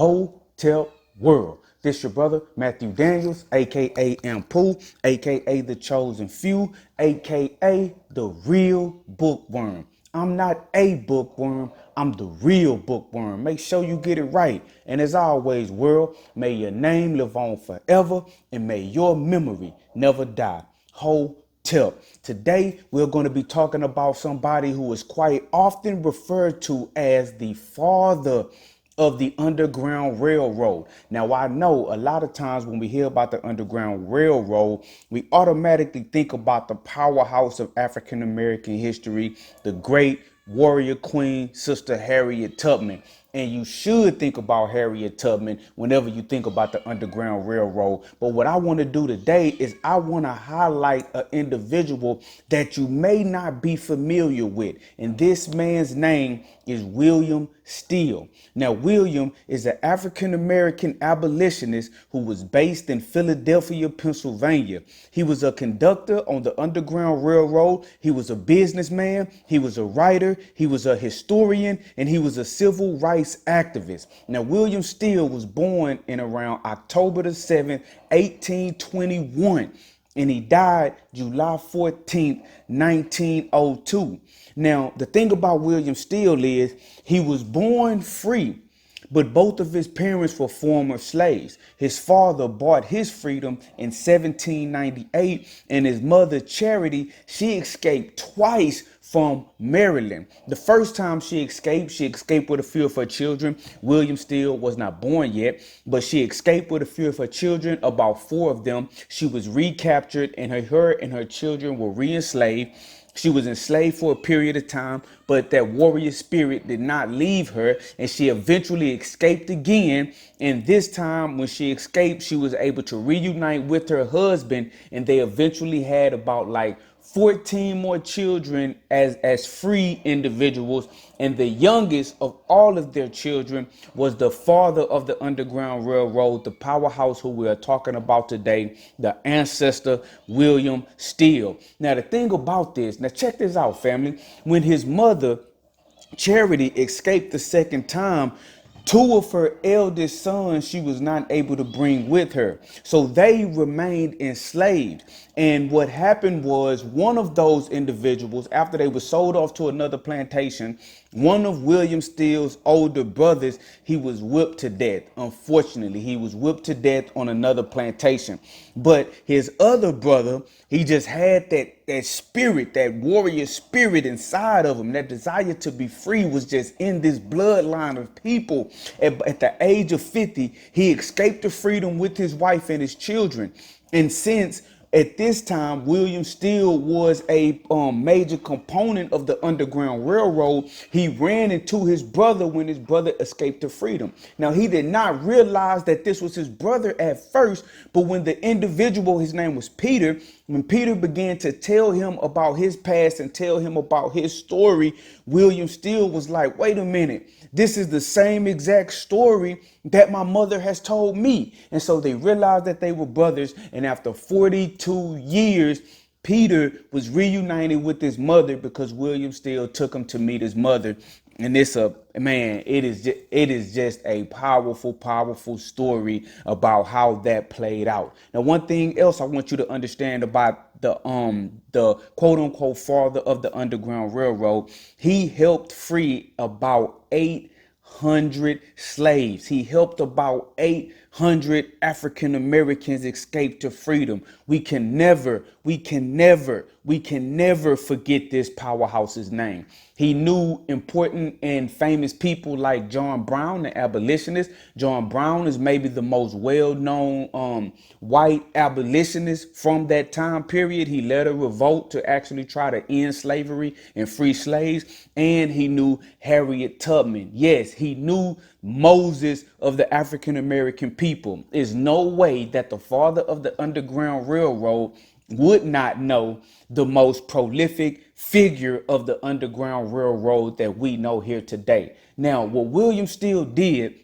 hotel world. This your brother, Matthew Daniels, aka M. Pooh, aka The Chosen Few, aka The Real Bookworm. I'm not a bookworm, I'm the real bookworm. Make sure you get it right. And as always, world, may your name live on forever and may your memory never die. Hotel. Today, we're going to be talking about somebody who is quite often referred to as the father of the Underground Railroad. Now, I know a lot of times when we hear about the Underground Railroad, we automatically think about the powerhouse of African American history, the great warrior queen, Sister Harriet Tubman. And you should think about Harriet Tubman whenever you think about the Underground Railroad. But what I want to do today is I want to highlight an individual that you may not be familiar with. And this man's name is William Steele. Now, William is an African-American abolitionist who was based in Philadelphia, Pennsylvania. He was a conductor on the Underground Railroad. He was a businessman. He was a writer. He was a historian, and he was a civil rights activist. Now, William Steele was born in around October the 7th, 1821. And he died July 14th, 1902. Now, the thing about William Steele is he was born free, but both of his parents were former slaves. His father bought his freedom in 1798, and his mother, Charity, she escaped twice from Maryland. The first time she escaped with a few of her children. William Steele was not born yet, but she escaped with a few of her children, about 4 of them. She was recaptured, and her and her children were re-enslaved. She was enslaved for a period of time, but that warrior spirit did not leave her, and she eventually escaped again. And this time when she escaped, she was able to reunite with her husband, and they eventually had about 14 more children as free individuals. And the youngest of all of their children was the father of the Underground Railroad, the powerhouse who we are talking about today, the ancestor William Steele. Now, the thing about this, now check this out, family. When his mother, Charity, escaped the second time, 2 of her eldest sons she was not able to bring with her. So they remained enslaved. And what happened was one of those individuals, after they were sold off to another plantation, one of William Steele's older brothers, he was whipped to death. Unfortunately, he was whipped to death on another plantation. But his other brother, he just had that spirit, that warrior spirit inside of him. That desire to be free was just in this bloodline of people. At the age of 50, he escaped to freedom with his wife and his children. And since at this time, William Steele was a major component of the Underground Railroad, he ran into his brother when his brother escaped to freedom. Now, he did not realize that this was his brother at first, but when the individual, his name was Peter, when Peter began to tell him about his past and tell him about his story, William Steele was like, wait a minute, this is the same exact story that my mother has told me. And so they realized that they were brothers. And after 42 years, Peter was reunited with his mother because William Steele took him to meet his mother. And it is just a powerful, powerful story about how that played out. Now, one thing else I want you to understand about the quote unquote father of the Underground Railroad, he helped free about 800 slaves. He helped about 800 African Americans escape to freedom. We can never forget this powerhouse's name. He knew important and famous people like John Brown, the abolitionist. John Brown is maybe the most well-known white abolitionist from that time period. He led a revolt to actually try to end slavery and free slaves. And he knew Harriet Tubman. Yes, he knew Moses of the African American people. There's no way that the father of the Underground Railroad would not know the most prolific figure of the Underground Railroad that we know here today. Now, what William Steele did,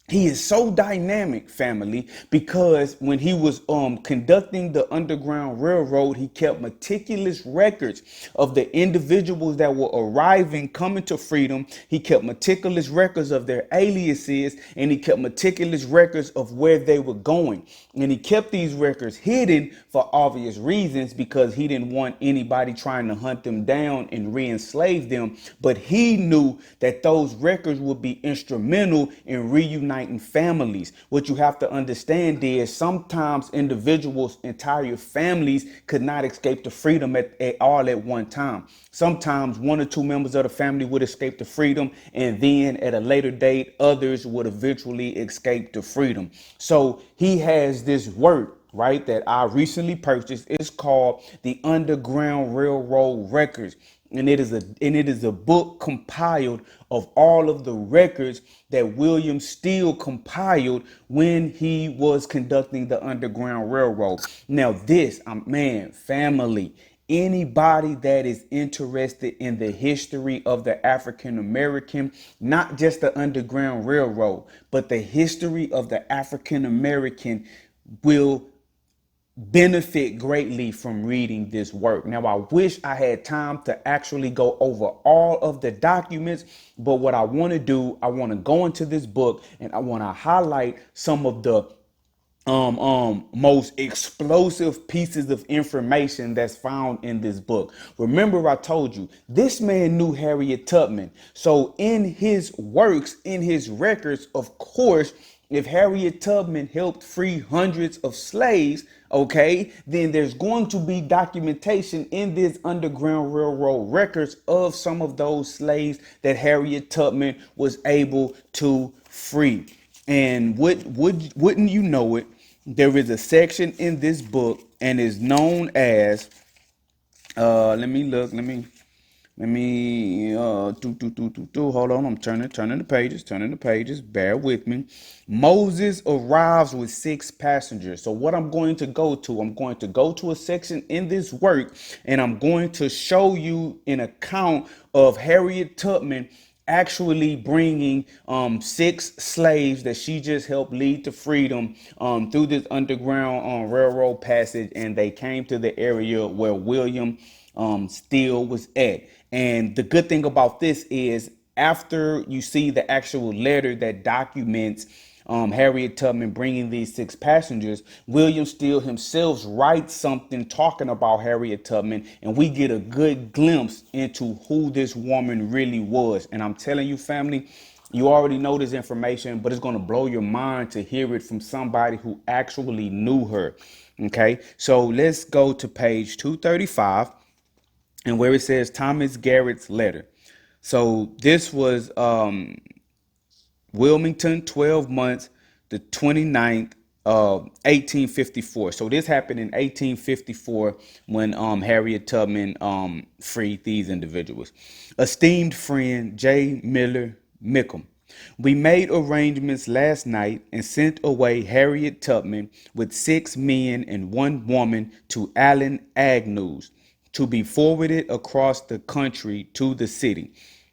He is so dynamic, family, because when he was conducting the Underground Railroad, he kept meticulous records of the individuals that were arriving, coming to freedom. He kept meticulous records of their aliases, and he kept meticulous records of where they were going. And he kept these records hidden for obvious reasons, because he didn't want anybody trying to hunt them down and re-enslave them. But he knew that those records would be instrumental in reuniting families. What you have to understand is sometimes individuals, entire families could not escape to freedom at all at one time. Sometimes one or two members of the family would escape to freedom, and then at a later date, others would eventually escape to freedom. So he has this work, right, that I recently purchased. It's called the Underground Railroad Records. And it is a book compiled of all of the records that William Steele compiled when he was conducting the Underground Railroad. Now this, man, family, anybody that is interested in the history of the African American, not just the Underground Railroad, but the history of the African American, will benefit greatly from reading this work. Now, I wish I had time to actually go over all of the documents, but what I want to do, I want to go into this book and I want to highlight some of the most explosive pieces of information that's found in this book. Remember, I told you this man knew Harriet Tubman. So in his works, in his records, of course, if Harriet Tubman helped free hundreds of slaves, okay, then there's going to be documentation in this Underground Railroad records of some of those slaves that Harriet Tubman was able to free. And wouldn't you know it, there is a section in this book and is known as let me hold on, I'm turning the pages, bear with me. Moses arrives with 6 passengers. So what I'm going to go to a section in this work, and I'm going to show you an account of Harriet Tubman actually bringing 6 slaves that she just helped lead to freedom through this Underground Railroad passage, and they came to the area where William Steele was at. And the good thing about this is, after you see the actual letter that documents Harriet Tubman bringing these 6 passengers, William Steele himself writes something talking about Harriet Tubman, and we get a good glimpse into who this woman really was. And I'm telling you, family, you already know this information, but it's going to blow your mind to hear it from somebody who actually knew her. Okay, so let's go to page 235, and where it says Thomas Garrett's letter. So this was Wilmington, 12 months, the 29th of 1854. So this happened in 1854 when Harriet Tubman freed these individuals. Esteemed friend J. Miller Mickham, we made arrangements last night and sent away Harriet Tubman with 6 men and 1 woman to Allen Agnew's to be forwarded across the country to the city.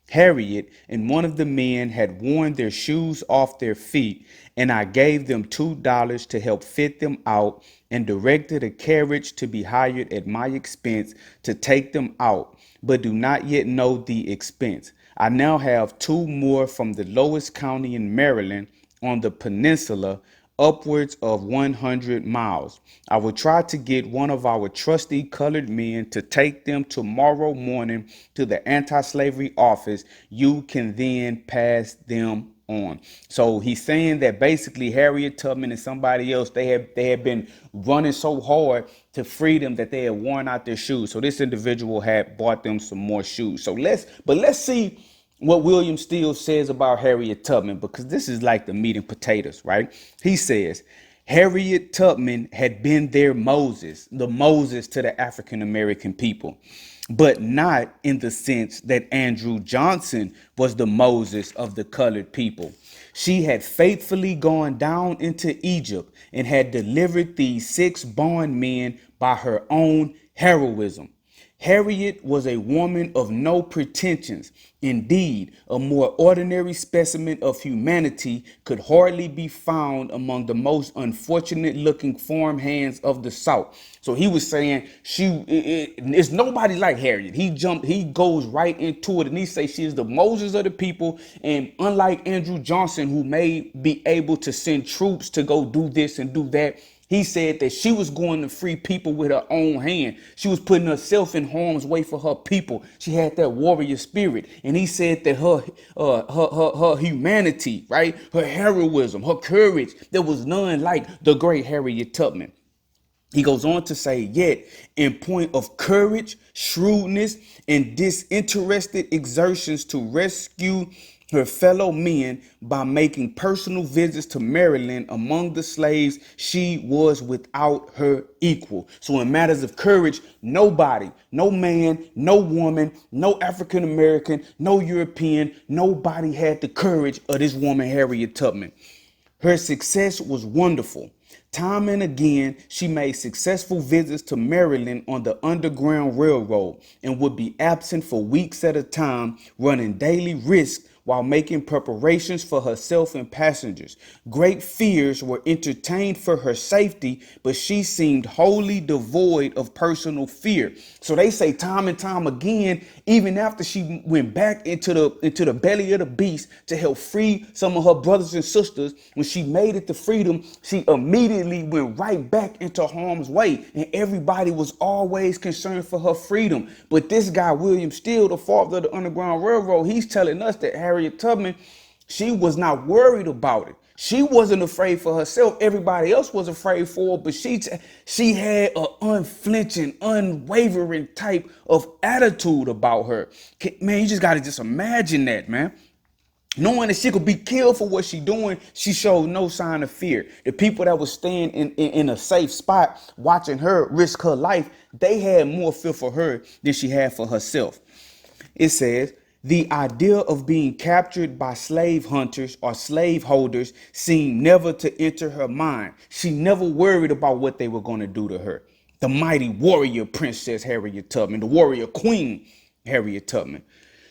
Harriet and one of the men had worn their shoes off their feet, and I gave them $2 to help fit them out and directed a carriage to be hired at my expense to take them out, but do not yet know the expense. I now have 2 more from the lowest county in Maryland on the peninsula, upwards of 100 miles. I will try to get one of our trusty colored men to take them tomorrow morning to the anti-slavery office. You can then pass them on. So he's saying that basically Harriet Tubman and somebody else, they had been running so hard to free them that they had worn out their shoes. So this individual had bought them some more shoes. So let's see what William Steele says about Harriet Tubman, because this is like the meat and potatoes, right? He says, Harriet Tubman had been their Moses, the Moses to the African American people, but not in the sense that Andrew Johnson was the Moses of the colored people. She had faithfully gone down into Egypt and had delivered these 6 bondmen by her own heroism. Harriet was a woman of no pretensions. Indeed, a more ordinary specimen of humanity could hardly be found among the most unfortunate looking farm hands of the South. So he was saying it's nobody like Harriet. He goes right into it and he says she is the Moses of the people. And unlike Andrew Johnson, who may be able to send troops to go do this and do that, he said that she was going to free people with her own hand. She was putting herself in harm's way for her people. She had that warrior spirit. And he said that her humanity, right? Her heroism, her courage, there was none like the great Harriet Tubman. He goes on to say, yet in point of courage, shrewdness, and disinterested exertions to rescue her fellow men by making personal visits to Maryland among the slaves, she was without her equal. So in matters of courage, nobody, no man, no woman, no African American, no European, nobody had the courage of this woman, Harriet Tubman. Her success was wonderful. Time and again, she made successful visits to Maryland on the Underground Railroad and would be absent for weeks at a time, running daily risks while making preparations for herself and passengers. Great fears were entertained for her safety, but she seemed wholly devoid of personal fear. So they say time and time again, even after she went back into the belly of the beast to help free some of her brothers and sisters, when she made it to freedom, she immediately went right back into harm's way. And everybody was always concerned for her freedom. But this guy, William Steele, the father of the Underground Railroad, he's telling us that Harriet Tubman, she was not worried about it. She wasn't afraid for herself. Everybody else was afraid for her, but she had an unflinching, unwavering type of attitude about her. Man, you just got to just imagine that, man. Knowing that she could be killed for what she doing, she showed no sign of fear. The people that was staying in a safe spot, watching her risk her life, they had more fear for her than she had for herself. It says, the idea of being captured by slave hunters or slaveholders seemed never to enter her mind. She never worried about what they were going to do to her. The mighty warrior princess Harriet Tubman, the warrior queen Harriet Tubman.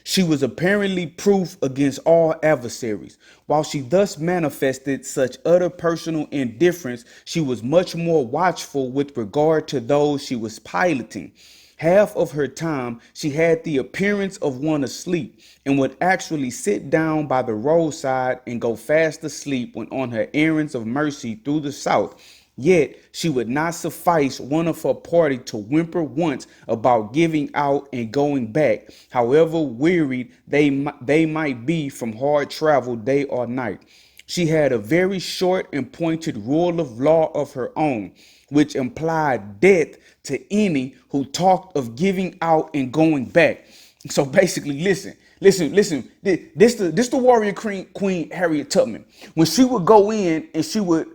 She was apparently proof against all adversaries. While she thus manifested such utter personal indifference, she was much more watchful with regard to those she was piloting. Half of her time, she had the appearance of one asleep and would actually sit down by the roadside and go fast asleep when on her errands of mercy through the South. Yet she would not suffice one of her party to whimper once about giving out and going back, however wearied they might be from hard travel day or night. She had a very short and pointed rule of law of her own, which implied death to any who talked of giving out and going back. So basically, listen. This the warrior queen Harriet Tubman. When she would go in and she would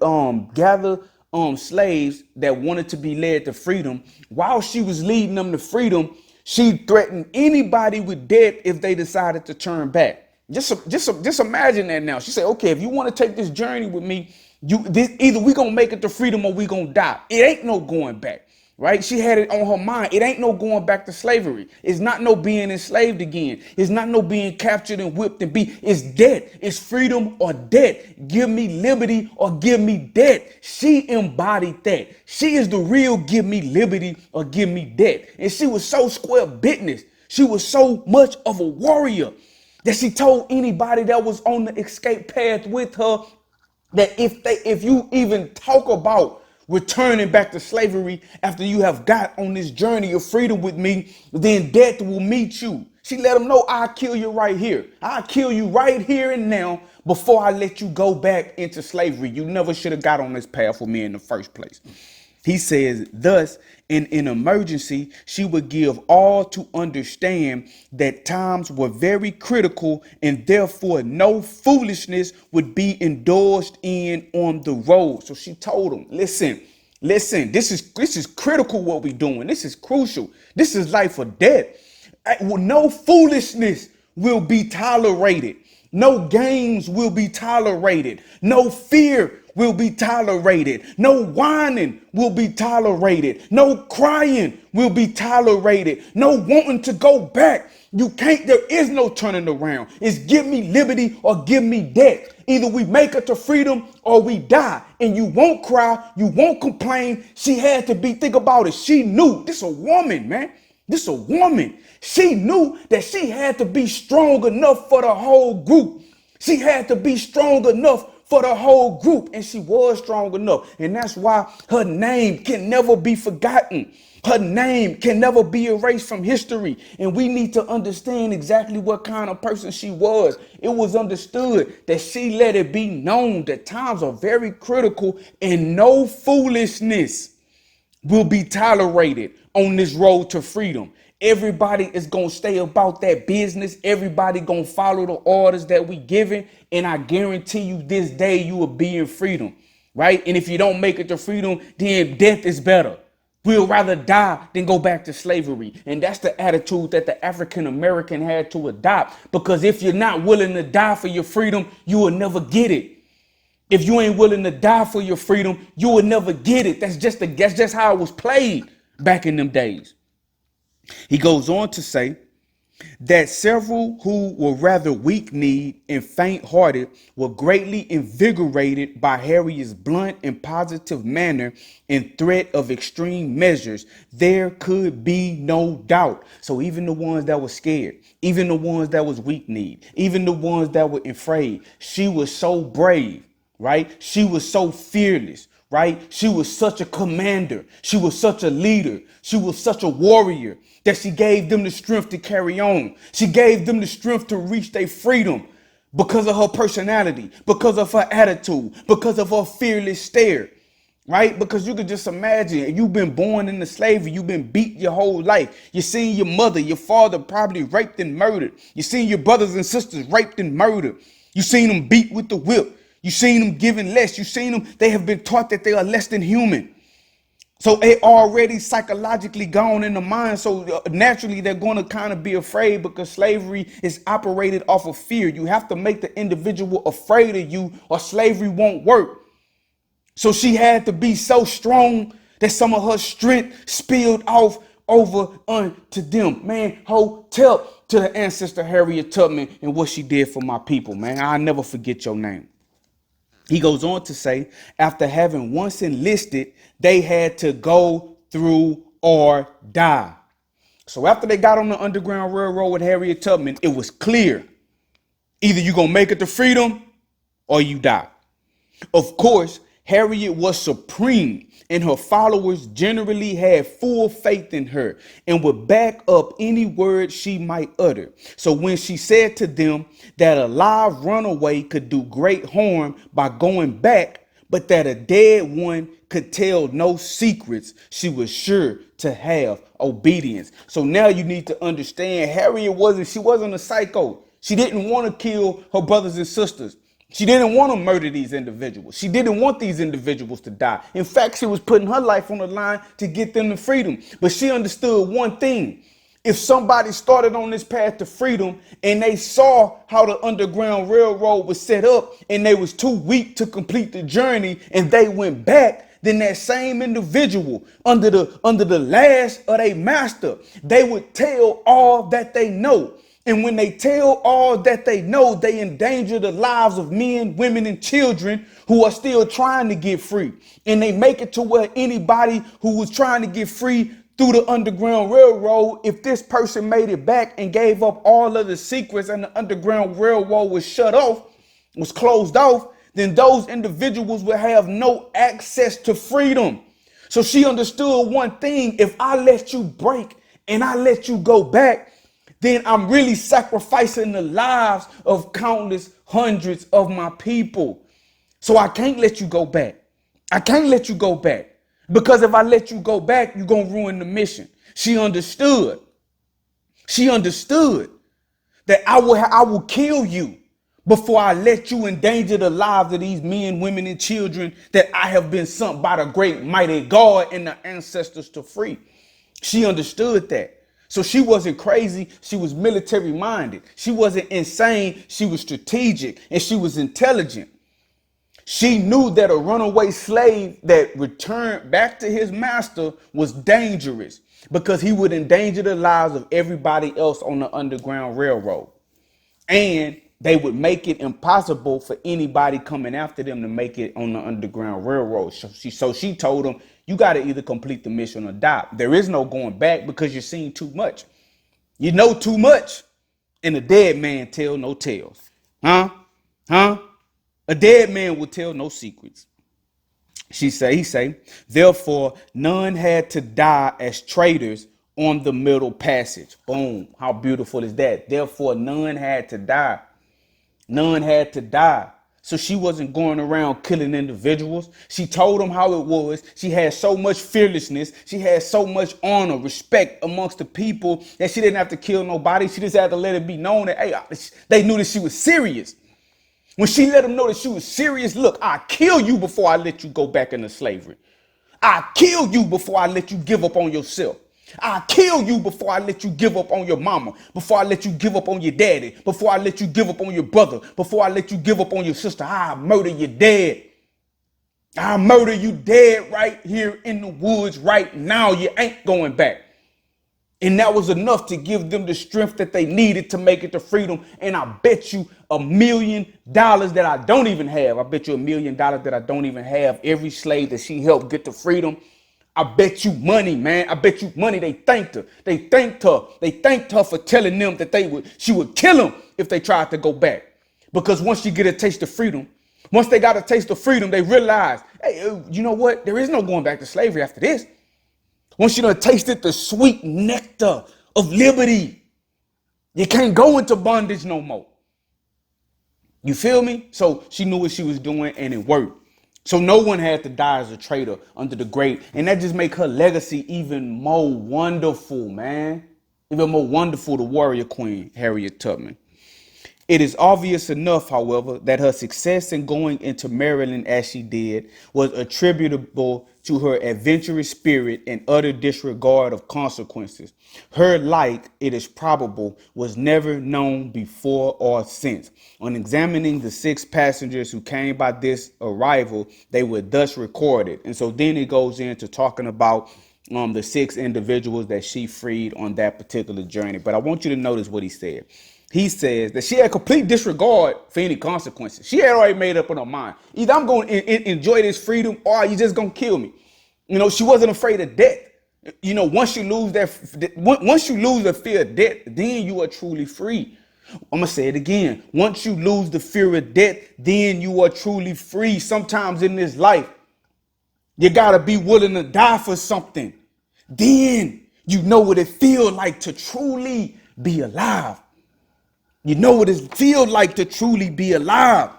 gather slaves that wanted to be led to freedom, while she was leading them to freedom, she threatened anybody with death if they decided to turn back. Just imagine that now. She said, okay, if you want to take this journey with me, either we gonna make it to freedom or we gonna die. It ain't no going back. Right? She had it on her mind. It ain't no going back to slavery. It's not no being enslaved again. It's not no being captured and whipped and beat. It's death. It's freedom or death. Give me liberty or give me death. She embodied that. She is the real give me liberty or give me death. And she was so square business. She was so much of a warrior that she told anybody that was on the escape path with her that if you even talk about returning back to slavery after you have got on this journey of freedom with me, then death will meet you. She let them know, I'll kill you right here. I'll kill you right here and now before I let you go back into slavery. You never should have got on this path with me in the first place. He says, thus, in an emergency, she would give all to understand that times were very critical and therefore no foolishness would be indulged in on the road. So she told them, listen, this is critical what we're doing. This is crucial. This is life or death. No foolishness will be tolerated. No games will be tolerated. No fear will be tolerated. No whining will be tolerated. No crying will be tolerated. No wanting to go back. You can't, there is no turning around. It's give me liberty or give me death. Either we make it to freedom or we die. And you won't cry, you won't complain. She had to be, think about it. She knew, this a woman, man. This a woman. She knew that she had to be strong enough for the whole group. She had to be strong enough for the whole group. And she was strong enough. And that's why her name can never be forgotten. Her name can never be erased from history. And we need to understand exactly what kind of person she was. It was understood that she let it be known that times are very critical and no foolishness will be tolerated on this road to freedom. Everybody is going to stay about that business. Everybody going to follow the orders that we giving. And I guarantee you this day you will be in freedom, right? And if you don't make it to freedom, then death is better. We'll rather die than go back to slavery. And that's the attitude that the African American had to adopt. Because if you're not willing to die for your freedom, you will never get it. If you ain't willing to die for your freedom, you will never get it. That's just how it was played back in them days. He goes on to say that several who were rather weak-kneed and faint-hearted were greatly invigorated by Harriet's blunt and positive manner and threat of extreme measures. There could be no doubt. So even the ones that were scared, even the ones that was weak-kneed, even the ones that were afraid, she was so brave, right? She was so fearless. Right? She was such a commander. She was such a leader. She was such a warrior that she gave them the strength to carry on. She gave them the strength to reach their freedom because of her personality, because of her attitude, because of her fearless stare. Right? Because you could just imagine, you've been born into slavery. You've been beat your whole life. You seen your mother, your father probably raped and murdered. You seen your brothers and sisters raped and murdered. You seen them beat with the whip. You seen them giving less. You seen them. They have been taught that they are less than human. So they already psychologically gone in the mind. So naturally, they're going to kind of be afraid because slavery is operated off of fear. You have to make the individual afraid of you or slavery won't work. So she had to be so strong that some of her strength spilled off over unto them. Man, hotel to the ancestor Harriet Tubman and what she did for my people, man. I'll never forget your name. He goes on to say, after having once enlisted, they had to go through or die. So after they got on the Underground Railroad with Harriet Tubman, it was clear. Either you're going to make it to freedom or you die. Of course, Harriet was supreme, and her followers generally had full faith in her and would back up any word she might utter. So when she said to them that a live runaway could do great harm by going back, but that a dead one could tell no secrets, she was sure to have obedience. So now you need to understand, Harriet wasn't a psycho. She didn't want to kill her brothers and sisters. She didn't want to murder these individuals. She didn't want these individuals to die. In fact, she was putting her life on the line to get them to freedom. But she understood one thing. If somebody started on this path to freedom and they saw how the Underground Railroad was set up and they was too weak to complete the journey and they went back, then that same individual under the lash of their master, they would tell all that they know. And when they tell all that they know, they endanger the lives of men, women, and children who are still trying to get free. And they make it to where anybody who was trying to get free through the Underground Railroad, if this person made it back and gave up all of the secrets and the Underground Railroad was shut off, was closed off, then those individuals would have no access to freedom. So she understood one thing. If I let you break and I let you go back, then I'm really sacrificing the lives of countless hundreds of my people. So I can't let you go back. I can't let you go back. Because if I let you go back, you're going to ruin the mission. She understood. She understood that I will kill you before I let you endanger the lives of these men, women, and children that I have been sent by the great mighty God and the ancestors to free. She understood that. So she wasn't crazy. She was military minded. She wasn't insane. She was strategic and she was intelligent. She knew that a runaway slave that returned back to his master was dangerous because he would endanger the lives of everybody else on the Underground Railroad. And they would make it impossible for anybody coming after them to make it on the Underground Railroad. So she told them, you got to either complete the mission or die. There is no going back because you're seeing too much. You know too much. And a dead man tell no tales. Huh? A dead man will tell no secrets. He say, therefore, none had to die as traitors on the Middle Passage. Boom. How beautiful is that? Therefore, none had to die. None had to die. So she wasn't going around killing individuals. She told them how it was. She had so much fearlessness. She had so much honor, respect amongst the people that she didn't have to kill nobody. She just had to let it be known that, hey, they knew that she was serious. When she let them know that she was serious, look, I'll kill you before I let you go back into slavery. I'll kill you before I let you give up on yourself. I'll kill you before I let you give up on your mama, before I let you give up on your daddy, before I let you give up on your brother, before I let you give up on your sister. I'll murder you dead. I'll murder you dead right here in the woods right now. You ain't going back. And that was enough to give them the strength that they needed to make it to freedom. And I bet you $1 million that I don't even have. I bet you $1 million that I don't even have. Every slave that she helped get to freedom, I bet you money, man. I bet you money. They thanked her. They thanked her. They thanked her for telling them that she would kill them if they tried to go back. Because once you get a taste of freedom, once they got a taste of freedom, they realized, hey, you know what? There is no going back to slavery after this. Once you done tasted the sweet nectar of liberty, you can't go into bondage no more. You feel me? So she knew what she was doing and it worked. So no one had to die as a traitor under the great. And that just make her legacy even more wonderful, man. Even more wonderful, the warrior queen, Harriet Tubman. It is obvious enough, however, that her success in going into Maryland as she did was attributable to her adventurous spirit and utter disregard of consequences. Her like, it is probable, was never known before or since. On examining the 6 passengers who came by this arrival, they were thus recorded. And so then it goes into talking about the 6 individuals that she freed on that particular journey. But I want you to notice what he said. He says that she had complete disregard for any consequences. She had already made up in her mind. Either I'm going to enjoy this freedom or you just going to kill me. You know, she wasn't afraid of death. You know, once you lose the fear of death, then you are truly free. I'm going to say it again. Once you lose the fear of death, then you are truly free. Sometimes in this life, you got to be willing to die for something. Then you know what it feels like to truly be alive. You know what it feels like to truly be alive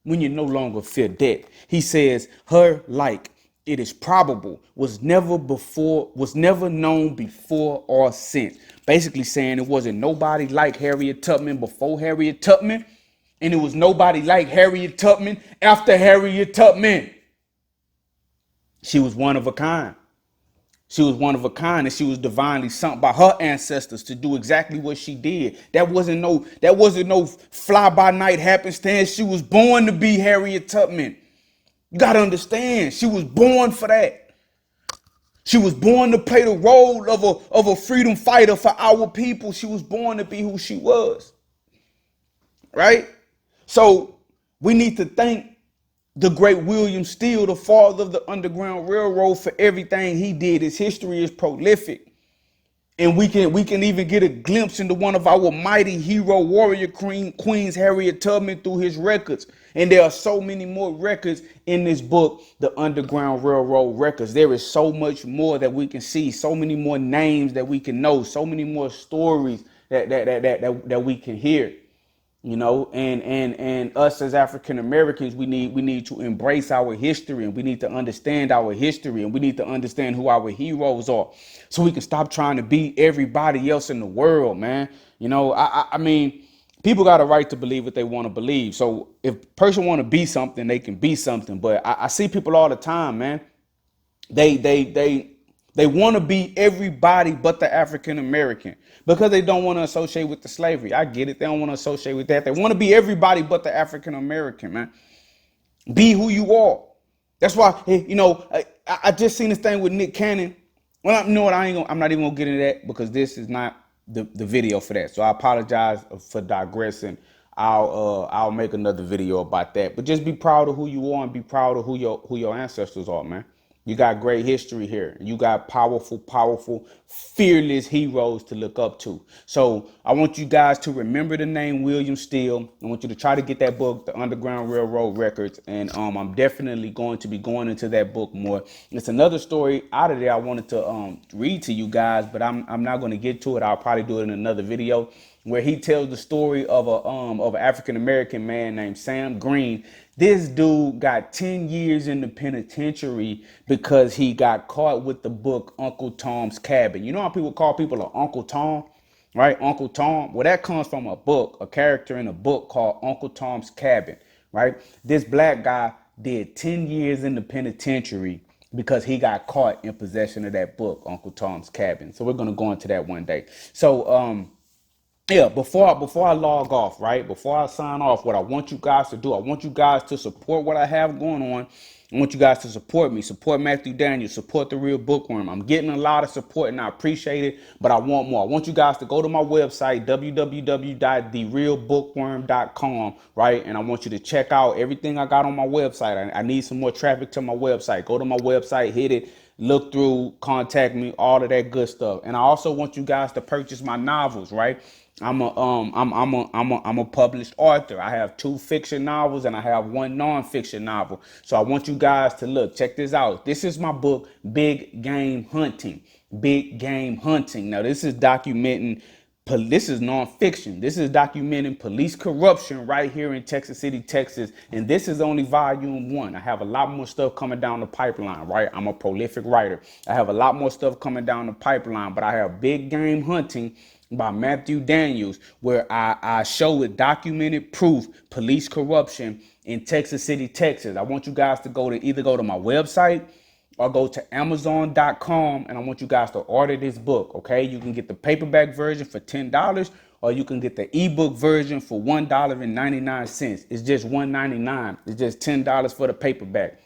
when you no longer fear death. He says her like, it is probable, was never known before or since. Basically saying it wasn't nobody like Harriet Tubman before Harriet Tubman. And it was nobody like Harriet Tubman after Harriet Tubman. She was one of a kind. She was one of a kind, and she was divinely sent by her ancestors to do exactly what she did. That wasn't no fly by night happenstance. She was born to be Harriet Tubman. You got to understand, she was born for that. She was born to play the role of a freedom fighter for our people. She was born to be who she was. Right? So we need to thank the great William Steele, the father of the Underground Railroad, for everything he did. His history is prolific. And we can even get a glimpse into one of our mighty hero warrior queens, Harriet Tubman, through his records. And there are so many more records in this book, The Underground Railroad Records. There is so much more that we can see, so many more names that we can know, so many more stories that we can hear. You know, and us as African Americans, we need to embrace our history, and we need to understand our history, and we need to understand who our heroes are, so we can stop trying to be everybody else in the world, man. You know, I mean, people got a right to believe what they want to believe. So if a person want to be something, they can be something. But I see people all the time, man. They want to be everybody but the African American because they don't want to associate with the slavery. I get it. They don't want to associate with that. They want to be everybody but the African American, man. Be who you are. That's why, I just seen this thing with Nick Cannon. Well, you know what? I'm not even gonna get into that because this is not the video for that. So I apologize for digressing. I'll make another video about that. But just be proud of who you are and be proud of who your ancestors are, man. You got great history here. You got powerful, fearless heroes to look up to. So I want you guys to remember the name William Steele. I want you to try to get that book, The Underground Railroad Records. And I'm definitely going to be going into that book more. It's another story out of there I wanted to read to you guys, but I'm not going to get to it. I'll probably do it in another video, where he tells the story of an African American man named Sam Green. This dude got 10 years in the penitentiary because he got caught with the book Uncle Tom's Cabin. You know how people call people an Uncle Tom, right? Uncle Tom. Well, that comes from a book, a character in a book called Uncle Tom's Cabin, right? This black guy did 10 years in the penitentiary because he got caught in possession of that book, Uncle Tom's Cabin. So we're going to go into that one day. So, yeah, before I log off, right? Before I sign off, what I want you guys to do, I want you guys to support what I have going on. I want you guys to support me, support Matthew Daniels, support The Real Bookworm. I'm getting a lot of support and I appreciate it, but I want more. I want you guys to go to my website, www.therealbookworm.com, right? And I want you to check out everything I got on my website. I need some more traffic to my website. Go to my website, hit it, look through, contact me, all of that good stuff. And I also want you guys to purchase my novels, right? I'm a published author. I have 2 fiction novels and I have 1 nonfiction novel. So I want you guys to look, check this out. This is my book, Big Game Hunting. Big Game Hunting. Now this is documenting, this is nonfiction. This is documenting police corruption right here in Texas City, Texas. And this is only volume 1. I have a lot more stuff coming down the pipeline, right? I'm a prolific writer. I have a lot more stuff coming down the pipeline, but I have Big Game Hunting by Matthew Daniels, where I show with documented proof police corruption in Texas City, Texas. I want you guys to either go to my website or go to Amazon.com, and I want you guys to order this book, okay? You can get the paperback version for $10, or you can get the ebook version for $1.99. It's just $1.99. It's just $10 for the paperback.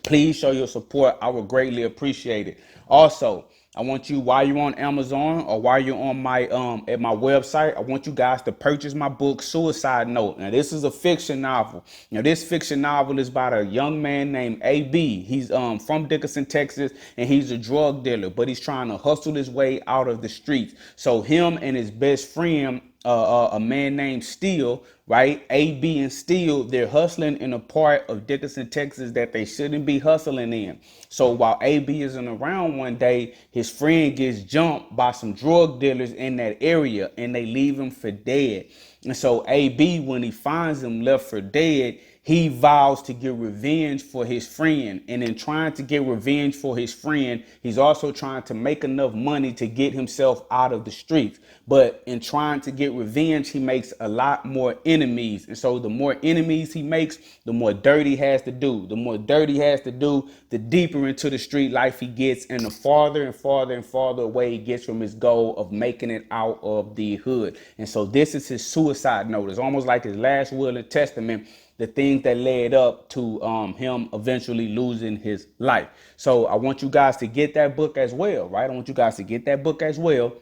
Please show your support. I would greatly appreciate it. Also, I want you, while you're on Amazon or while you're on my at my website, I want you guys to purchase my book, Suicide Note. Now, this is a fiction novel. Now, this fiction novel is about a young man named AB. He's from Dickinson, Texas, and he's a drug dealer, but he's trying to hustle his way out of the streets. So him and his best friend, a man named Steele, right? AB and Steele, they're hustling in a part of Dickinson, Texas that they shouldn't be hustling in. So while AB isn't around one day, his friend gets jumped by some drug dealers in that area and they leave him for dead. And so AB, when he finds him left for dead, he vows to get revenge for his friend. And in trying to get revenge for his friend, he's also trying to make enough money to get himself out of the streets. But in trying to get revenge, he makes a lot more enemies. And so the more enemies he makes, the more dirt he has to do. The more dirt he has to do, the deeper into the street life he gets, and the farther and farther and farther away he gets from his goal of making it out of the hood. And so this is his suicide note. It's almost like his last will and testament, the things that led up to him eventually losing his life. So I want you guys to get that book as well, right? I want you guys to get that book as well.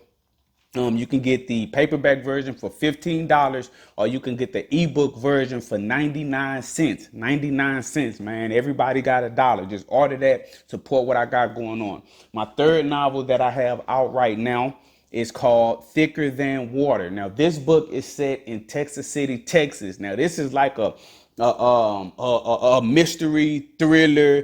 You can get the paperback version for $15, or you can get the ebook version for 99 cents. 99 cents, man. Everybody got $1. Just order that, support what I got going on. My third novel that I have out right now is called Thicker Than Water. Now, this book is set in Texas City, Texas. Now, this is like a mystery thriller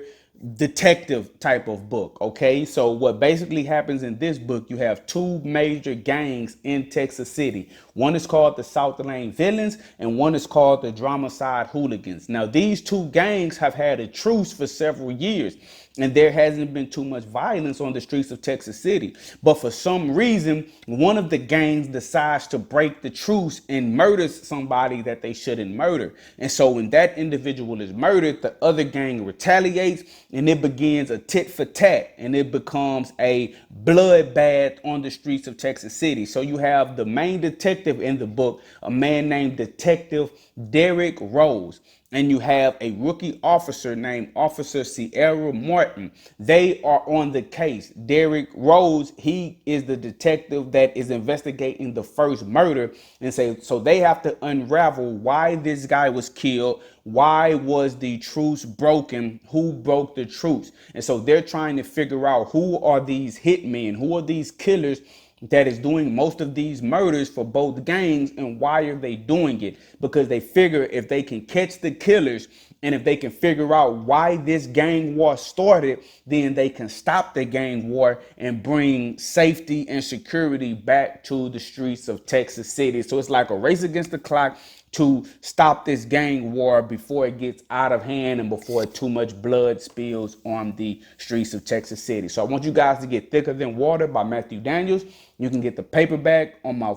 detective type of book. Okay, so what basically happens in this book, you have 2 major gangs in Texas City. One is called the South Lane Villains and one is called the Dramacide Hooligans. Now, these 2 gangs have had a truce for several years, and there hasn't been too much violence on the streets of Texas City. But for some reason, one of the gangs decides to break the truce and murders somebody that they shouldn't murder. And so when that individual is murdered, the other gang retaliates, and it begins a tit for tat, and it becomes a bloodbath on the streets of Texas City. So you have the main detective in the book, a man named Detective Derrick Rose. and you have a rookie officer named Officer Sierra Martin. They are on the case. Derrick Rose, he is the detective that is investigating the first murder, and so they have to unravel why this guy was killed, why was the truce broken, who broke the truce. And so they're trying to figure out who are these hitmen, who are these killers that is doing most of these murders for both gangs, and why are they doing it? Because they figure if they can catch the killers and if they can figure out why this gang war started, then they can stop the gang war and bring safety and security back to the streets of Texas City. So it's like a race against the clock to stop this gang war before it gets out of hand and before too much blood spills on the streets of Texas City. So I want you guys to get Thicker Than Water by Matthew Daniels. You can get the paperback on my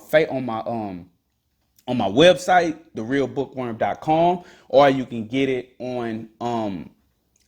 website, therealbookworm.com, or you can get it on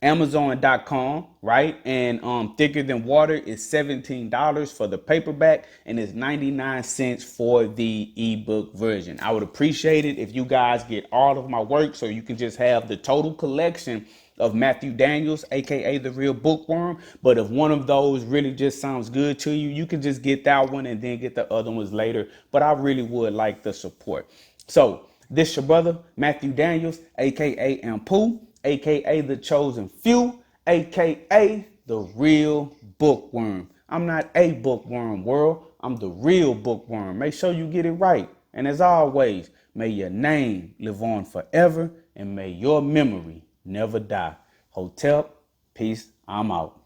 Amazon.com, right? And Thicker Than Water is $17 for the paperback and it's 99 cents for the ebook version. I would appreciate it if you guys get all of my work so you can just have the total collection of Matthew Daniels, aka The Real Bookworm. But if one of those really just sounds good to you, you can just get that one and then get the other ones later. But I really would like the support. So this your brother, Matthew Daniels, aka Pooh, aka The Chosen Few, aka The Real Bookworm. I'm not a bookworm, world. I'm the real bookworm. Make sure you get it right. And as always, may your name live on forever and may your memory never die. Hotep, peace, I'm out.